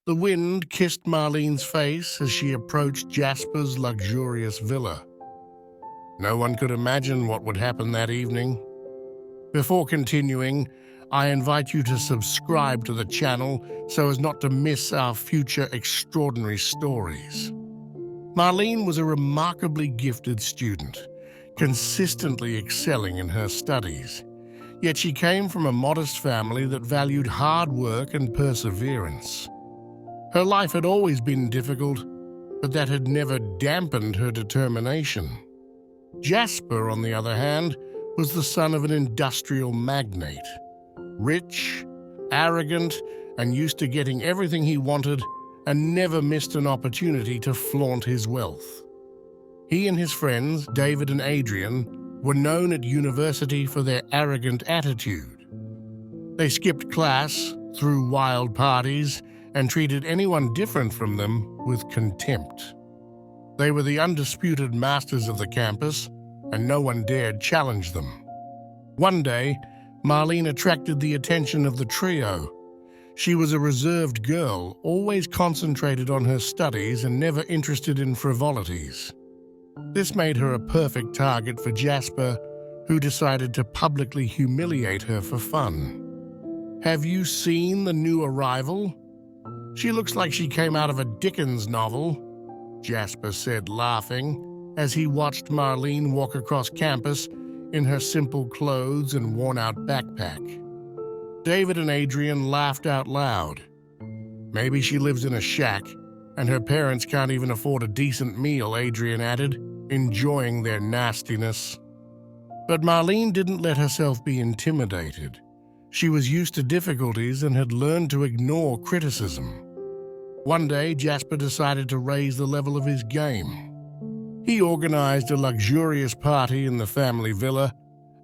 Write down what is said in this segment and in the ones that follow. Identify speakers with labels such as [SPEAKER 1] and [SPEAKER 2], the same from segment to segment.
[SPEAKER 1] The wind kissed Marlene's face as she approached Jasper's luxurious villa. No one could imagine what would happen that evening. Before continuing, I invite you to subscribe to the channel so as not to miss our future extraordinary stories. Marlene was a remarkably gifted student, consistently excelling in her studies. Yet she came from a modest family that valued hard work and perseverance. Her life had always been difficult, but that had never dampened her determination. Jasper, on the other hand, was the son of an industrial magnate. Rich, arrogant, and used to getting everything he wanted, and never missed an opportunity to flaunt his wealth. He and his friends, David and Adrian, were known at university for their arrogant attitude. They skipped class, threw wild parties, and treated anyone different from them with contempt. They were the undisputed masters of the campus, and no one dared challenge them. One day, Marlene attracted the attention of the trio. She was a reserved girl, always concentrated on her studies and never interested in frivolities. This made her a perfect target for Jasper, who decided to publicly humiliate her for fun. "Have you seen the new arrival? She looks like she came out of a Dickens novel," Jasper said, laughing, as he watched Marlene walk across campus in her simple clothes and worn-out backpack. David and Adrian laughed out loud. "Maybe she lives in a shack, and her parents can't even afford a decent meal," Adrian added, enjoying their nastiness. But Marlene didn't let herself be intimidated. She was used to difficulties and had learned to ignore criticism. One day, Jasper decided to raise the level of his game. He organized a luxurious party in the family villa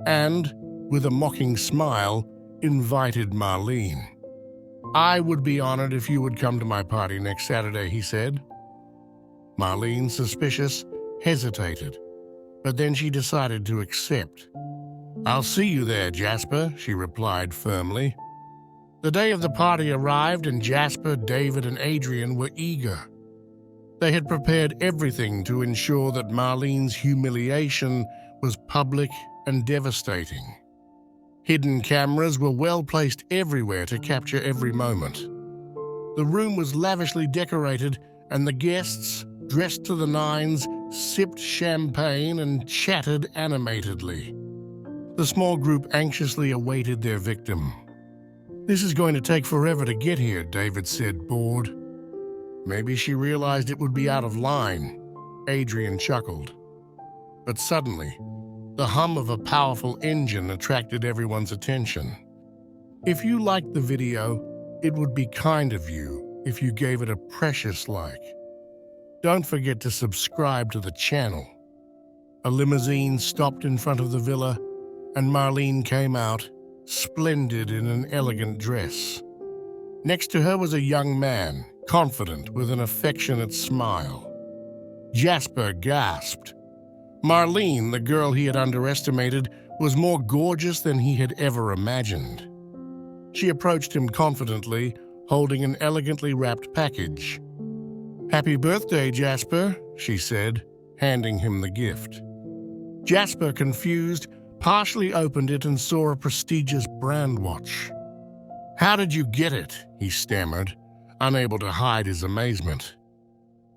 [SPEAKER 1] and, with a mocking smile, invited Marlene. "I would be honored if you would come to my party next Saturday," he said. Marlene, suspicious, hesitated, but then she decided to accept. "I'll see you there, Jasper," she replied firmly. The day of the party arrived, and Jasper, David, and Adrian were eager. They had prepared everything to ensure that Marlene's humiliation was public and devastating. Hidden cameras were well placed everywhere to capture every moment. The room was lavishly decorated, and the guests, dressed to the nines, sipped champagne and chatted animatedly. The small group anxiously awaited their victim. "This is going to take forever to get here," David said, bored. "Maybe she realized it would be out of line," Adrian chuckled. But suddenly, the hum of a powerful engine attracted everyone's attention. If you liked the video, it would be kind of you if you gave it a precious like. Don't forget to subscribe to the channel. A limousine stopped in front of the villa, and Marlene came out, splendid in an elegant dress. Next to her was a young man, confident, with an affectionate smile. Jasper gasped. Marlene, the girl he had underestimated, was more gorgeous than he had ever imagined. She approached him confidently, holding an elegantly wrapped package. "Happy birthday, Jasper," she said, handing him the gift. Jasper, confused, partially opened it and saw a prestigious brand watch. "How did you get it?" he stammered, unable to hide his amazement.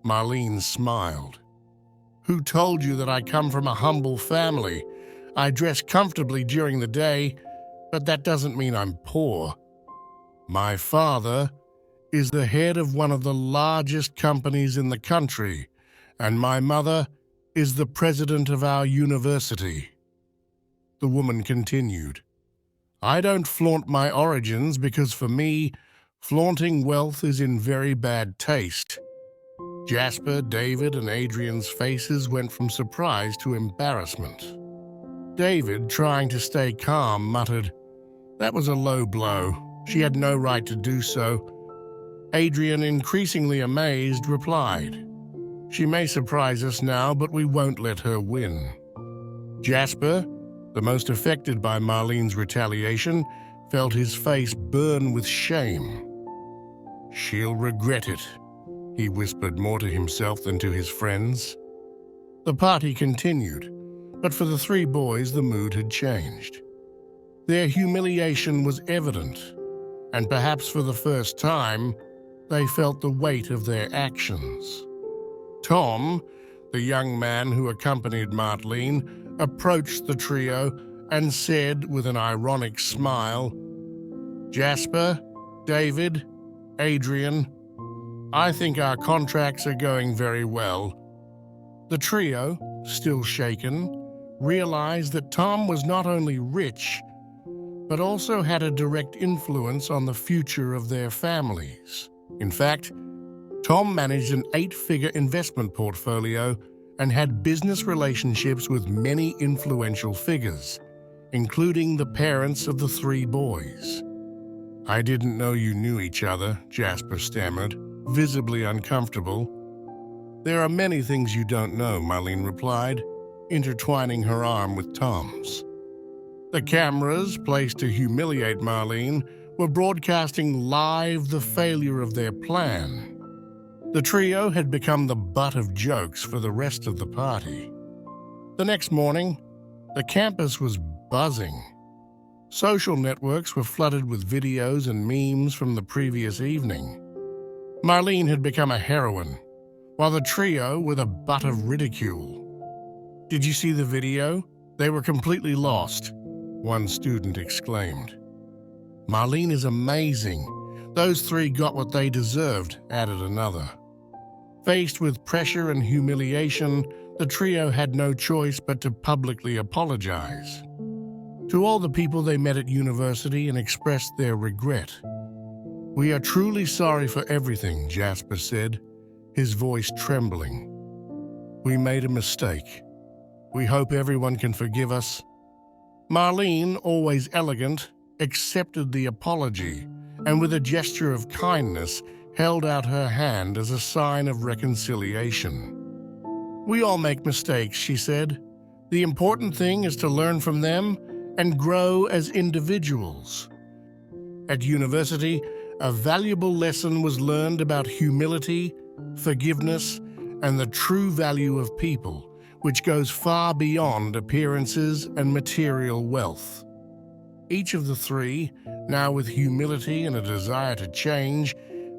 [SPEAKER 1] Marlene smiled. "Who told you that I come from a humble family? I dress comfortably during the day, but that doesn't mean I'm poor. My father is the head of one of the largest companies in the country, and my mother is the president of our university." The woman continued, "I don't flaunt my origins because for me, flaunting wealth is in very bad taste." Jasper, David, and Adrian's faces went from surprise to embarrassment. David, trying to stay calm, muttered, "That was a low blow. She had no right to do so." Adrian, increasingly amazed, replied, "She may surprise us now, but we won't let her win." Jasper, the most affected by Marlene's retaliation, felt his face burn with shame. "She'll regret it," he whispered more to himself than to his friends. The party continued, but for the three boys the mood had changed. Their humiliation was evident, and perhaps for the first time, they felt the weight of their actions. Tom, the young man who accompanied Marlene, approached the trio and said with an ironic smile, "Jasper, David, Adrian, I think our contracts are going very well." The trio, still shaken, realized that Tom was not only rich, but also had a direct influence on the future of their families. In fact, Tom managed an 8-figure investment portfolio and had business relationships with many influential figures, including the parents of the three boys. "I didn't know you knew each other," Jasper stammered, visibly uncomfortable. "There are many things you don't know," Marlene replied, intertwining her arm with Tom's. The cameras, placed to humiliate Marlene, were broadcasting live the failure of their plan. The trio had become the butt of jokes for the rest of the party. The next morning, the campus was buzzing. Social networks were flooded with videos and memes from the previous evening. Marlene had become a heroine, while the trio were the butt of ridicule. "Did you see the video? They were completely lost," one student exclaimed. "Marlene is amazing. Those three got what they deserved," added another. Faced with pressure and humiliation, the trio had no choice but to publicly apologize. To all the people they met at university and expressed their regret. "We are truly sorry for everything," Jasper said, his voice trembling. "We made a mistake. We hope everyone can forgive us." Marlene, always elegant, accepted the apology and with a gesture of kindness held out her hand as a sign of reconciliation. "We all make mistakes," she said. "The important thing is to learn from them and grow as individuals." At university, a valuable lesson was learned about humility, forgiveness, and the true value of people, which goes far beyond appearances and material wealth. Each of the three, now with humility and a desire to change,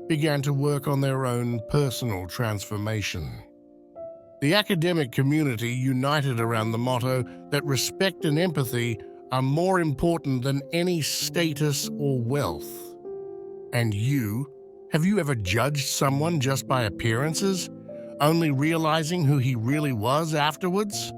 [SPEAKER 1] began to work on their own personal transformation. The academic community united around the motto that respect and empathy are more important than any status or wealth. And you, have you ever judged someone just by appearances, only realizing who he really was afterwards?